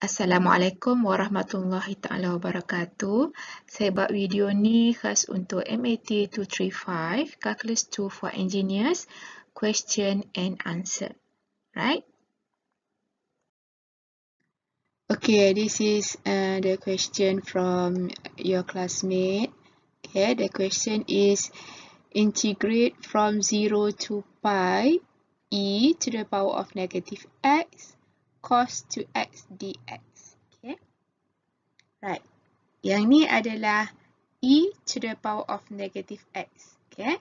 Assalamualaikum warahmatullahi taala wabarakatuh. Saya buat video ni khas untuk MAT 235 Calculus 2 for Engineers, question and answer. Right? Okay, this is the question from your classmate. Okay, the question is integrate from 0 to pi e to the power of negative x cos 2x dx. Okay. Right. Yang ni adalah e to the power of negative x. Okay.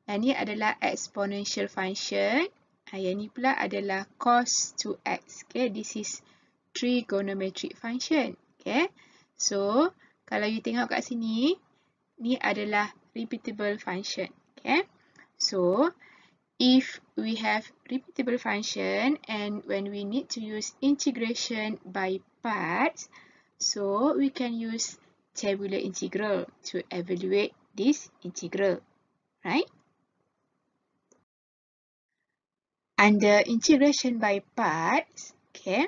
Yang ni adalah exponential function. Yang ni pula adalah cos 2x. Okay. This is trigonometric function. Okay. So, kalau you tengok kat sini, ni adalah repeatable function. Okay. So, if we have repeatable function and when we need to use integration by parts, so we can use tabular integral to evaluate this integral, right? Under integration by parts, okay,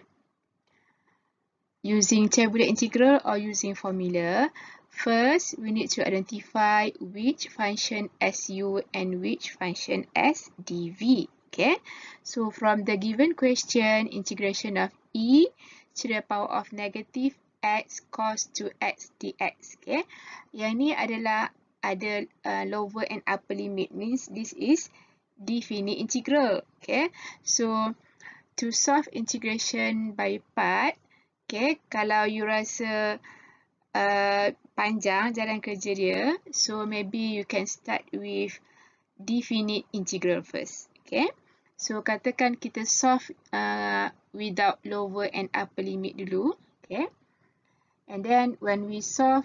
using tabular integral or using formula, first we need to identify which function as u and which function as dv. Okay, so from the given question, integration of e to the power of negative x cos 2x dx. Okay, yang ni adalah ada lower and upper limit, means this is definite integral. Okay, so to solve integration by part, okay, kalau you rasa panjang jalan kerja dia, so maybe you can start with definite integral first. Okay, so katakan kita solve without lower and upper limit dulu. Okay, and then when we solve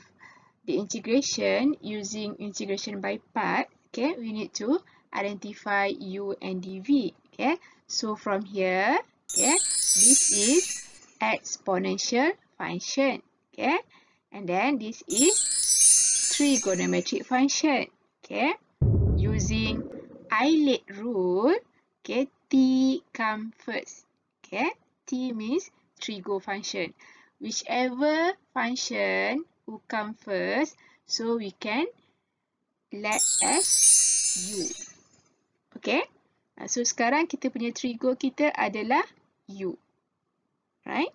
the integration using integration by part, okay, we need to identify u and dv. Okay, so from here, okay, this is exponential function. Okay, and then this is trigonometric function. Okay, using Euler rule, okay, t come first. Okay, t means trigo function. Whichever function who come first, so we can let as u. Okay, so sekarang kita punya trigo kita adalah u. Right?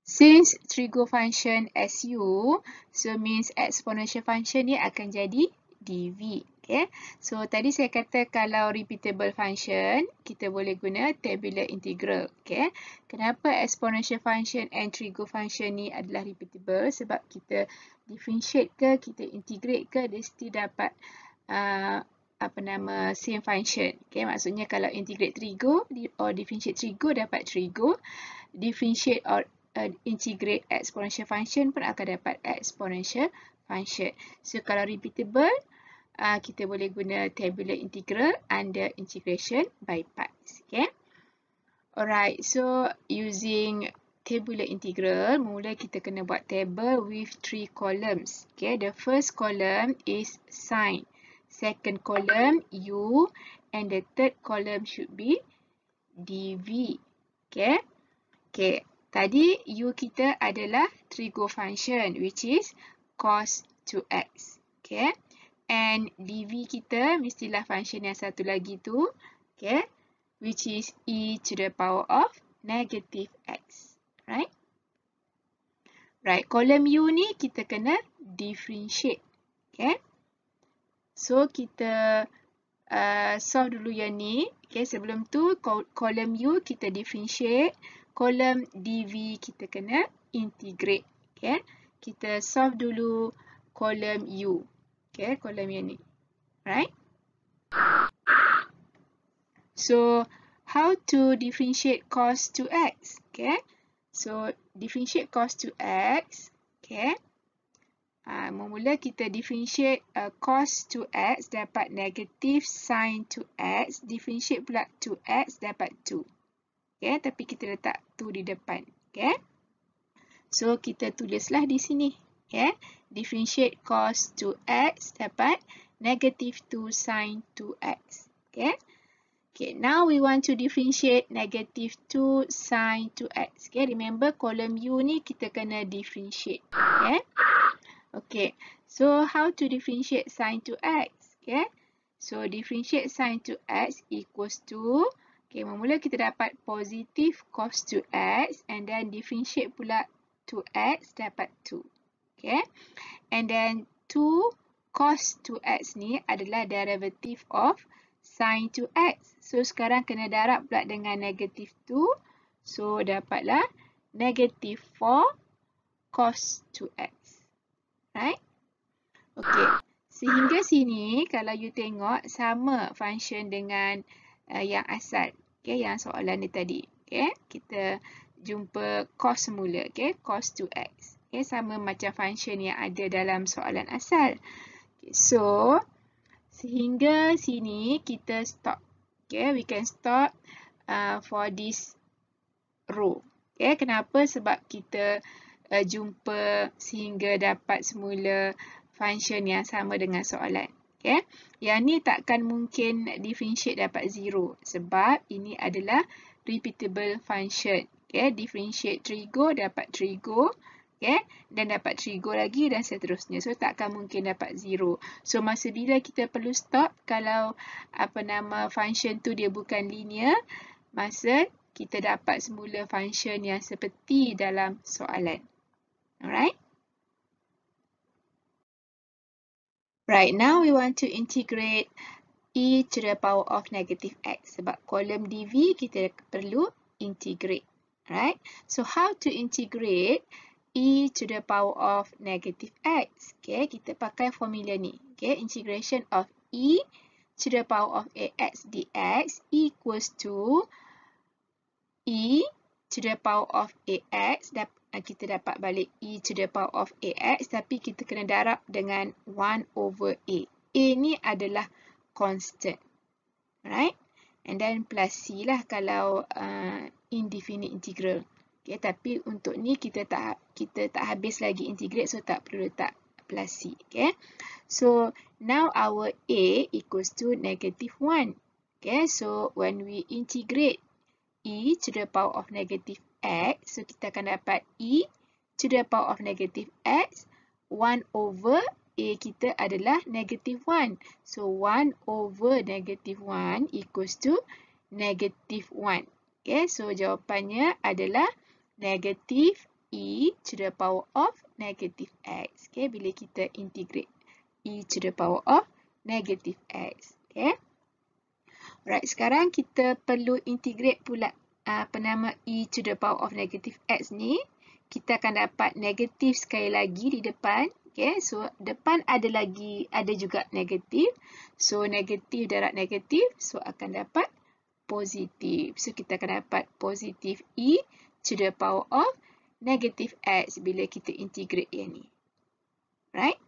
Since trigo function as u, so means exponential function ni akan jadi dv. Okay, so tadi saya kata kalau repeatable function, kita boleh guna tabular integral. Okay, kenapa exponential function and trigo function ni adalah repeatable? Sebab kita differentiate ke, kita integrate ke, dia still dapat same function. Okay, maksudnya kalau integrate trigo or differentiate trigo dapat trigo, differentiate or integrate exponential function pun akan dapat exponential function. So kalau repeatable, kita boleh guna tabular integral under integration by parts. Okay. Alright, so using tabular integral, mula kita kena buat table with 3 columns. Okay, the first column is sin, second column u, and the third column should be dv. Okay. Okay, tadi u kita adalah trigo function which is cos 2x. Okay. And dv kita mestilah function yang satu lagi tu, okay, which is e to the power of negative x, right? Right, kolom u ni kita kena differentiate, okay? So kita solve dulu yang ni, okay? Sebelum tu kolom u kita differentiate, kolom dv kita kena integrate, okay? Kita solve dulu kolom u. Okay, kolom yang ni, right? So, how to differentiate cos 2x? Okay, so differentiate cos 2x. Okay, mula kita differentiate cos 2x dapat negative sin 2x, differentiate pula 2x dapat 2. Okay, tapi kita letak 2 di depan. Okay, so kita tulislah di sini. Okay, differentiate cos 2x dapat negative 2 sin 2x. Okay, Okay, now we want to differentiate negative 2 sin 2x. Okay, remember column U ni kita kena differentiate. Okay. Okay, so how to differentiate sin 2x? Okay, so differentiate sin 2x equals to, okay, mula kita dapat positif cos 2x and then differentiate pula 2x dapat 2. Okay, and then 2 cos 2x ni adalah derivative of sin 2x. So sekarang kena darab pula dengan negative 2. So dapatlah negative 4 cos 2x. Right? Okay. Sehingga sini kalau you tengok sama function dengan yang asal. Okay, yang soalan ni tadi. Okay, kita jumpa cos semula. Okay, cos 2x. Okay, sama macam function yang ada dalam soalan asal. Okay, so sehingga sini kita stop. Okay, we can stop for this row. Okay, kenapa? Sebab kita jumpa sehingga dapat semula function yang sama dengan soalan. Okay, yang ni takkan mungkin differentiate dapat 0 sebab ini adalah repeatable function. Okay, differentiate 3go dapat 3go. Okay, dan dapat 3go lagi dan seterusnya. So takkan mungkin dapat 0. So masa bila kita perlu stop kalau function tu dia bukan linear, masa kita dapat semula function yang seperti dalam soalan. Alright? Right, now we want to integrate e to the power of negative x. Sebab kolom dv kita perlu integrate. Right? So how to integrate e to the power of negative x? Okay, kita pakai formula ni. Okay, integration of e to the power of ax dx equals to e to the power of ax. Kita dapat balik e to the power of ax, tapi kita kena darab dengan 1 over a. A ni adalah constant. Right? And then plus c lah kalau indefinite integral. Okay, tapi untuk ni kita tak habis lagi integrate, so tak perlu letak plus c. Okay, so now our a equals to negative 1. Okay, so when we integrate e to the power of negative x, so kita akan dapat e to the power of negative x 1 over a kita adalah negative 1. So 1 over negative 1 equals to negative 1. Okay, so jawapannya adalah negative e to the power of negative x. Okay, bila kita integrate e to the power of negative x. Okay. Alright, sekarang kita perlu integrate pula e to the power of negative x ni. Kita akan dapat negatif sekali lagi di depan. Okay, so depan ada juga negatif. So negatif darab negatif, so akan dapat positif. So kita akan dapat positif e to the power of negative x bila kita integrate yang ni. Right?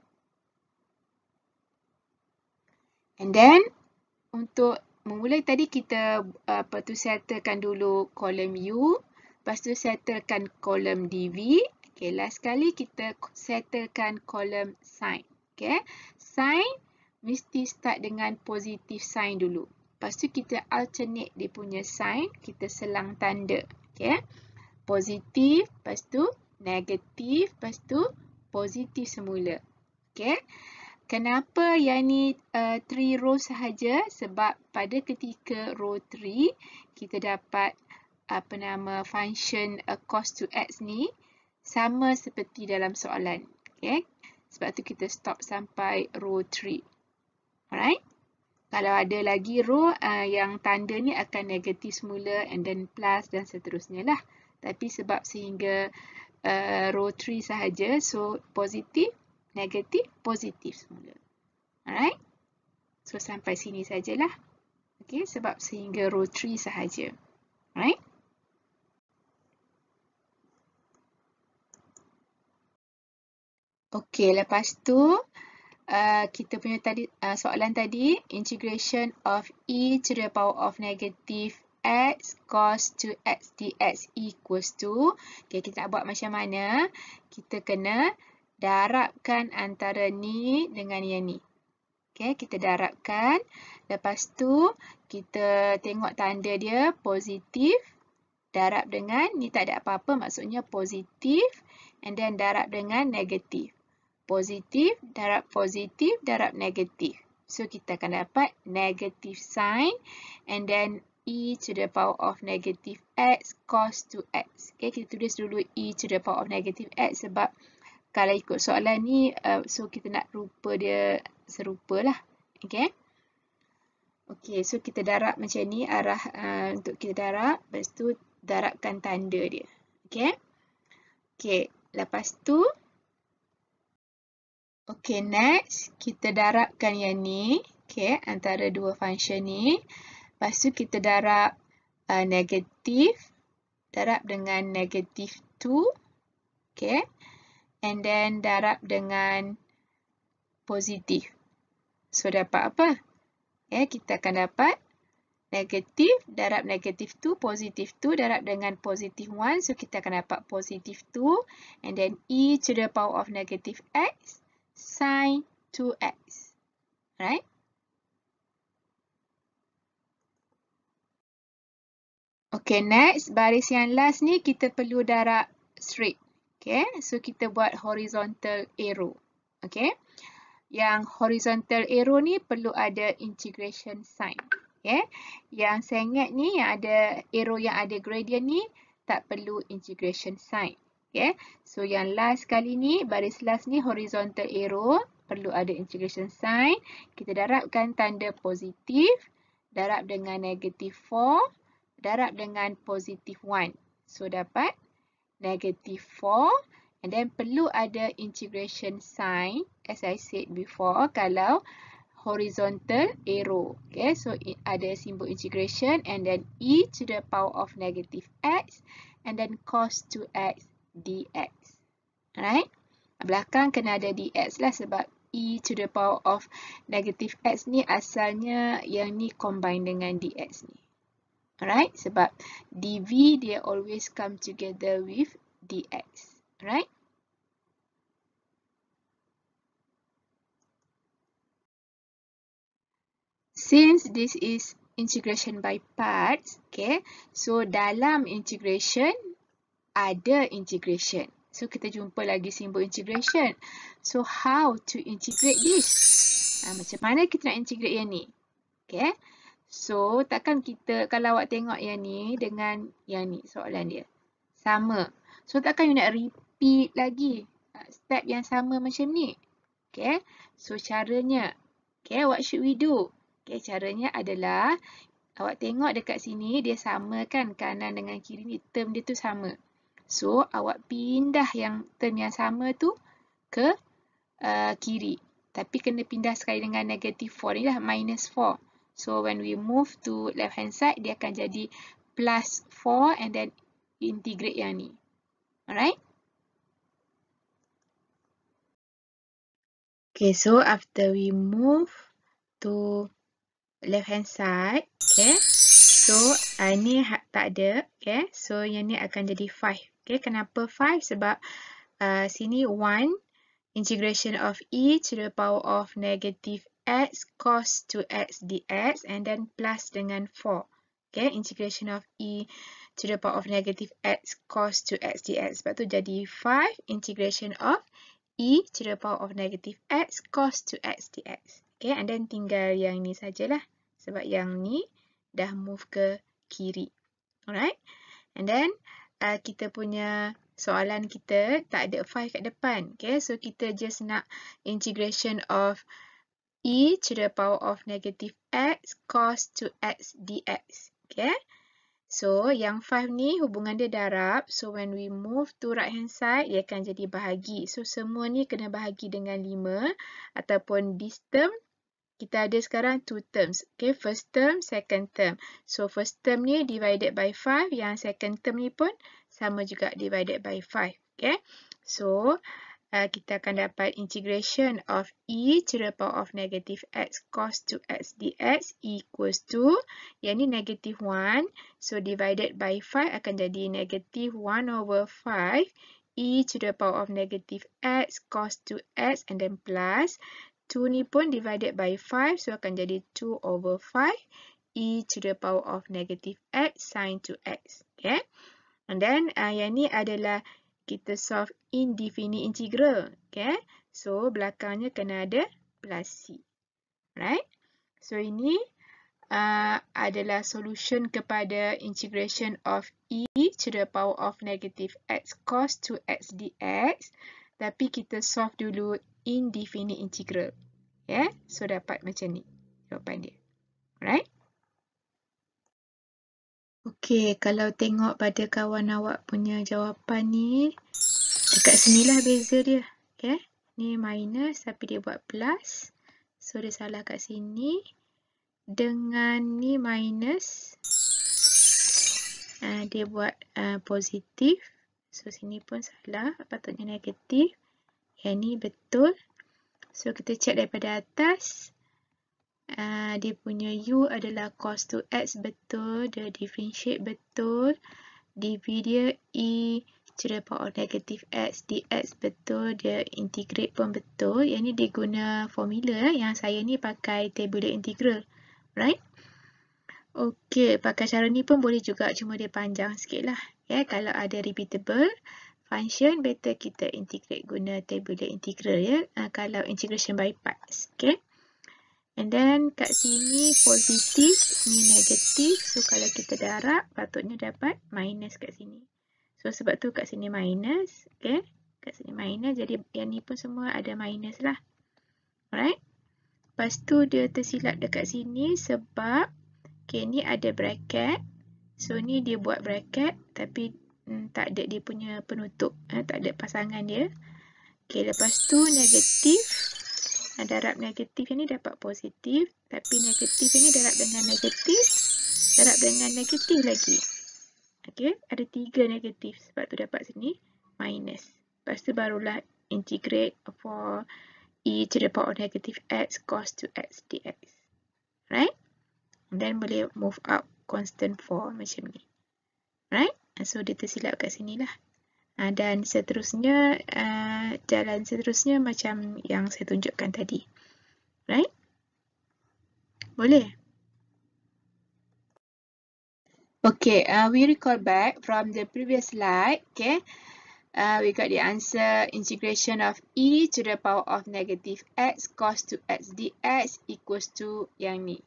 And then untuk memulai tadi kita settlekan dulu kolom u, lepas tu settlekan kolom dv. Okay, last kali kita settlekan kolom sin. Okay, sin mesti start dengan positif sign dulu. Lepas tu kita alternate dia punya sign, kita selang tanda. Okay, positif, lepas tu negatif, lepas tu positif semula. Okay, kenapa yang ni 3 row sahaja? Sebab pada ketika row 3 kita dapat function cos 2x ni sama seperti dalam soalan. Okay, sebab tu kita stop sampai row 3. Alright. Kalau ada lagi row yang tanda ni akan negatif semula and then plus dan seterusnya lah. Tapi sebab sehingga row 3 sahaja, so positif, negatif, positif semula. Alright. So sampai sini sajalah. Okay, sebab sehingga row 3 sahaja. Alright. Okay, lepas tu kita punya tadi soalan tadi, integration of e to the power of negative x cos 2x dx equals to, okay, kita nak buat macam mana? Kita kena darabkan antara ni dengan yang ni. Okay, kita darabkan. Lepas tu, kita tengok tanda dia positif. Darab dengan, ni tak ada apa-apa, maksudnya positif. And then darab dengan negatif. Positif, darab negatif. So, kita akan dapat negative sign. And then e to the power of negative x cos 2x. Okay, kita tulis dulu e to the power of negative x sebab kalau ikut soalan ni, so kita nak rupa dia serupa lah. Okay. Okay, so kita darab macam ni arah untuk kita darab. Lepas tu darabkan tanda dia. Okay. Okay, lepas tu. Okay, next. Kita darabkan yang ni. Okay, antara dua function ni. Lepas tu kita darab negatif. Darab dengan negatif 2. Okay. And then darab dengan positif. So, dapat apa? Kita akan dapat negatif darab negatif 2, positif 2 darab dengan positif 1. So, kita akan dapat positif 2. And then e to the power of negative x sin 2x. Right? Okay, next. Baris yang last ni kita perlu darab straight. Okay, so kita buat horizontal arrow. Okay, yang horizontal arrow ni perlu ada integration sign. Okay, yang sengit ni yang ada arrow yang ada gradient ni tak perlu integration sign. Okay, so yang last kali ni, baris last ni horizontal arrow perlu ada integration sign. Kita darabkan tanda positif, darab dengan negatif 4, darab dengan positif 1. So dapat negative 4 and then perlu ada integration sign as I said before kalau horizontal arrow. Okay, so ada simbol integration and then e to the power of negative x and then cos 2x dx. Alright, belakang kena ada dx lah sebab e to the power of negative x ni asalnya yang ni combine dengan dx ni. Alright, sebab dv dia always come together with dx. Alright. Since this is integration by parts, okay, so dalam integration ada integration. So kita jumpa lagi simbol integration. So how to integrate this? Macam mana kita nak integrate yang ni? Okay. So, takkan kita, kalau awak tengok yang ni dengan yang ni, soalan dia. Sama. So, takkan you nak repeat lagi step yang sama macam ni. Okay. So, caranya. Okay, what should we do? Okay, caranya adalah, awak tengok dekat sini, dia sama kan kanan dengan kiri ni, term dia tu sama. So, awak pindah yang term yang sama tu ke kiri. Tapi kena pindah sekali dengan negative 4 ni lah, minus 4. So, when we move to left hand side, dia akan jadi plus 4 and then integrate yang ni. Alright? Okay, so after we move to left hand side, okay. So, ni tak ada, okay. So, yang ni akan jadi 5. Okay, kenapa 5? Sebab sini 1, integration of e to the power of negative x cos 2x dx and then plus dengan 4. Okay, integration of e to the power of negative x cos 2x dx. Sebab tu jadi 5 integration of e to the power of negative x cos 2x dx. Okay, and then tinggal yang ni sajalah. Sebab yang ni dah move ke kiri. Alright. And then kita punya soalan kita tak ada 5 kat depan. Okay, so kita just nak integration of e to the power of negative x cos 2x dx. Okay, so yang 5 ni hubungan dia darab. So when we move to right hand side, dia akan jadi bahagi. So semua ni kena bahagi dengan 5 ataupun this term. Kita ada sekarang 2 terms. Okay, first term, second term. So first term ni divided by 5. Yang second term ni pun sama juga divided by 5. Okay, so kita akan dapat integration of e to the power of negative x cos 2x dx equals to, yang ni negative 1. So divided by 5 akan jadi negative 1 over 5 e to the power of negative x cos 2x and then plus 2 ni pun divided by 5, so akan jadi 2 over 5 e to the power of negative x sin 2x. Okay. And then yang ni adalah kita solve indefinite integral. Okay. So belakangnya kena ada plus c. Right. So ini adalah solution kepada integration of e to the power of negative x cos 2x dx. Tapi kita solve dulu indefinite integral. Yeah? So dapat macam ni jawapan dia. Alright? Okay, kalau tengok pada kawan awak punya jawapan ni, dekat sinilah beza dia. Okay? Ni minus tapi dia buat plus. So dia salah kat sini. Dengan ni minus, dia buat positif. So sini pun salah, patutnya negatif. Yang ni betul. So kita check daripada atas. Dia punya u adalah cos 2x betul. Dia differentiate betul. dv dia e to the power of negative x dx betul. Dia integrate pun betul. Yang ni dia guna formula. Yang saya ni pakai tabular integral. Right? Okey, pakai cara ni pun boleh juga, cuma dia panjang sikit lah. Ya, kalau ada repeatable function, better kita integrate guna tabular integral ya. Kalau integration by parts. Okay. And then kat sini positif, ni negatif. So kalau kita darab, patutnya dapat minus kat sini. So sebab tu kat sini minus. Okay. Kat sini minus, jadi yang ni pun semua ada minus lah. Alright. Lepas tu dia tersilap dekat sini sebab okay, ni ada bracket. So ni dia buat bracket tapi tak ada dia punya penutup. Tak ada pasangan dia. Okay, lepas tu negatif. Darab negatif yang ni dapat positif. Tapi negatif yang ni darab dengan negatif. Darab dengan negatif lagi. Okay, ada 3 negatif. Sebab tu dapat sini minus. Lepas tu barulah integrate for e to the power of negative x cos 2x dx. Right? And then boleh move up constant form macam ni. Right? So dia tersilap kat sini lah. Dan seterusnya, jalan seterusnya macam yang saya tunjukkan tadi. Right? Boleh? Okay, we recall back from the previous slide. Okay. We got the answer integration of e to the power of negative x cos 2x dx equals to yang ni.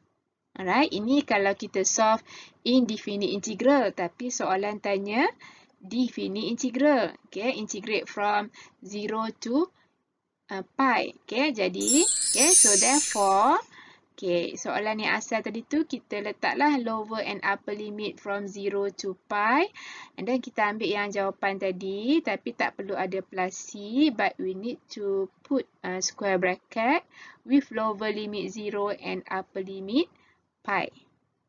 Alright, ini kalau kita solve indefinite integral. Tapi soalan tanya definite integral. Okay, integrate from 0 to pi. Okay, jadi, okay, so therefore, okay, soalan yang asal tadi tu kita letaklah lower and upper limit from 0 to pi. And then kita ambil yang jawapan tadi. Tapi tak perlu ada plus c. But we need to put square bracket with lower limit 0 and upper limit pi.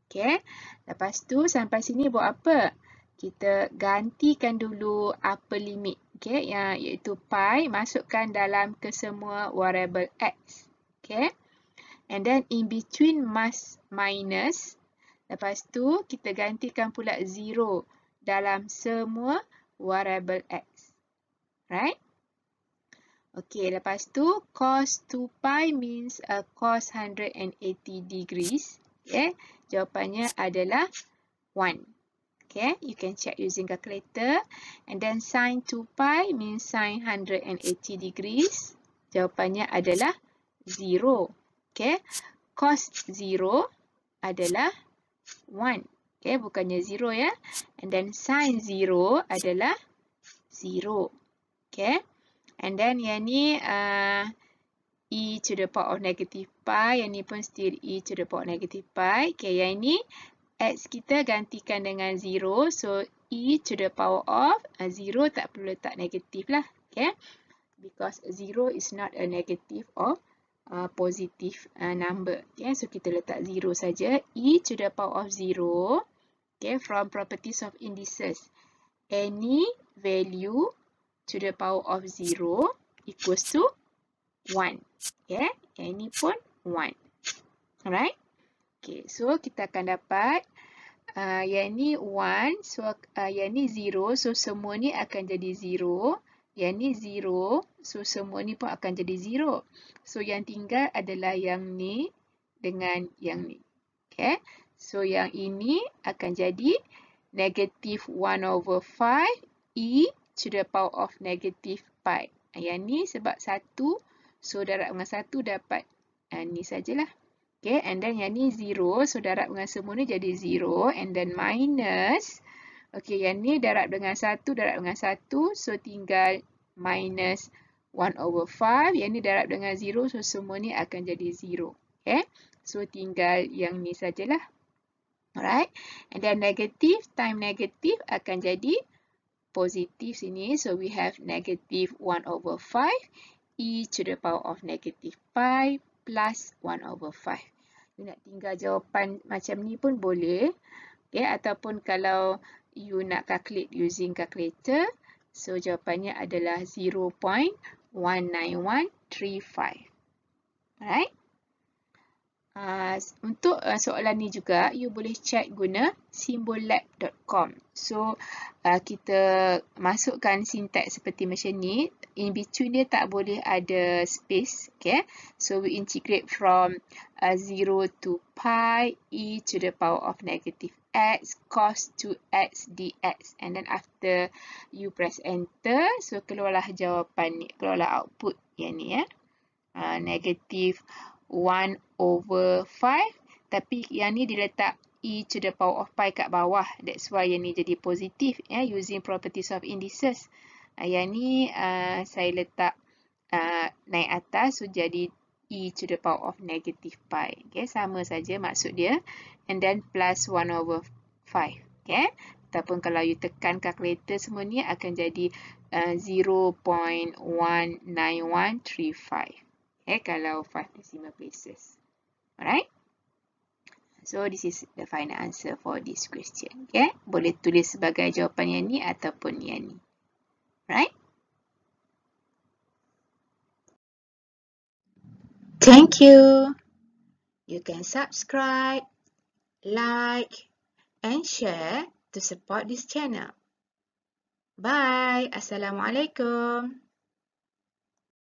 Okay. Lepas tu sampai sini buat apa? Kita gantikan dulu upper limit. Okay. Iaitu pi. Masukkan dalam kesemua variable x. Okay. And then in between minus. Lepas tu kita gantikan pula 0 dalam semua variable x. Right? Okay, lepas tu cos 2 pi means cos 180 degrees. Okay, jawapannya adalah 1. Okay, you can check using calculator. And then sin 2 pi means sin 180 degrees. Jawapannya adalah 0. Okay, cos 0 adalah 1. Okay, bukannya 0 ya. And then sin 0 adalah 0. Okay, and then yang ni e to the power of negative pi. Yang ni pun still e to the power of negative pi. Okay, yang ni x kita gantikan dengan 0. So, e to the power of 0 tak perlu letak negatif lah. Okay, because 0 is not a negative or positive number. Okay, so kita letak 0 saja. E to the power of 0. Okay, from properties of indices. Any value to the power of 0 equals to 1. Okay, yang ini pun 1. Alright. Okay, so kita akan dapat yang ni 1, so yang ni 0, so semua ni akan jadi 0. Yang ni 0. So, semua ni pun akan jadi 0. So, yang tinggal adalah yang ni dengan yang ni. Okay. So, yang ini akan jadi negative 1/5 e to the power of negative pi. Yang ni sebab 1. So, darab dengan 1 dapat ni sajalah. Okay. And then yang ni 0. So, darab dengan semua ni jadi 0. And then minus. Okey, yang ni darab dengan 1, darab dengan 1. So, tinggal minus 1/5. Yang ni darab dengan 0. So, semua ni akan jadi 0. Okay. So, tinggal yang ni sajalah. Alright. And then negative time negative akan jadi positif sini. So, we have negative 1/5 e to the power of negative pi plus 1/5. You nak tinggal jawapan macam ni pun boleh. Okay. Ataupun kalau you nak calculate using calculator, so jawapannya adalah 0.19135. Alright. Untuk soalan ni juga, you boleh check guna symbollab.com. So, kita masukkan syntax seperti macam ni. In between dia tak boleh ada space. Okay. So, we integrate from 0 to pi e to the power of negative x cos 2x dx. And then after you press enter, so keluarlah jawapan ni, keluarlah output yang ni ya. Negative 1/5, tapi yang ni diletak e to the power of pi kat bawah. That's why yang ni jadi positif ya, using properties of indices. Yang ni saya letak naik atas, so jadi e to the power of negative pi. Okay, sama saja maksud dia. And then plus 1/5. Okay, ataupun kalau you tekan calculator semua ni akan jadi 0.19135. Okay, kalau 5 decimal places. Alright. So, this is the final answer for this question. Okay, boleh tulis sebagai jawapan yang ni ataupun yang ni. Alright. Thank you. You can subscribe, like, and share to support this channel. Bye. Assalamualaikum.